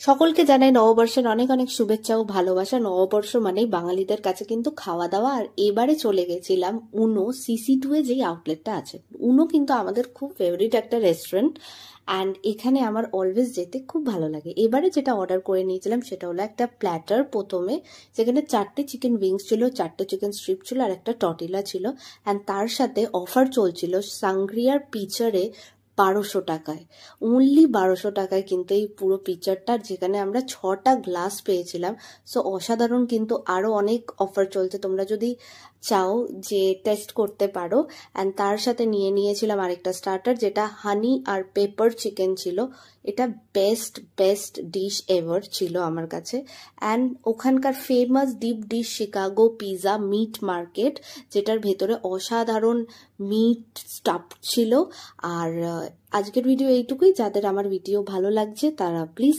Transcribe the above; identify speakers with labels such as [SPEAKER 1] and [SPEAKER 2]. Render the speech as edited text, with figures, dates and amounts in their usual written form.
[SPEAKER 1] সকলকে জানাই নববর্ষের অনেক অনেক শুভেচ্ছা ও ভালোবাসা। নববর্ষ মানেই বাঙালিদের কাছে কিন্তু খাওয়া দাওয়া। আর এবারে চলে গেছিলাম উনো CC2 এ যেই আউটলেটটা আছে। উনো কিন্তু আমাদের খুব ফেভারিট একটা রেস্টুরেন্ট, অ্যান্ড এখানে আমার অলওয়েজ যেতে খুব ভালো লাগে। এবারে যেটা অর্ডার করে নিয়েছিলাম সেটা হলো একটা প্ল্যাটার প্রথমে, যেখানে 4টে চিকেন উইংস ছিল, 4টে চিকেন স্ট্রিপ ছিল আর একটা টর্টিলা ছিল। অ্যান্ড তার সাথে অফার চলছিল সাংগ্রিয়ার পিচারে 1200 টাকায়, অনলি 1200 টাকায় কিন্তু এই পুরো পিকচারটা, যেখানে আমরা 6টা গ্লাস পেয়েছিলাম। সো অসাধারণ, কিন্তু আরো অনেক অফার চলছে, তোমরা যদি চাও যে টেস্ট করতে পারো। অ্যান্ড তার সাথে নিয়ে নিয়েছিলাম আরেকটা স্টার্টার, যেটা হানি আর পেপার চিকেন ছিল। এটা বেস্ট ডিশ এভার ছিল আমার কাছে। অ্যান্ড ওখানকার famous deep dish Chicago pizza meat market, যেটার ভেতরে অসাধারণ মিট স্টাফ ছিল। আর আজকের ভিডিও এইটুকুই। যাদের আমার ভিডিও ভালো লাগছে তারা প্লিজ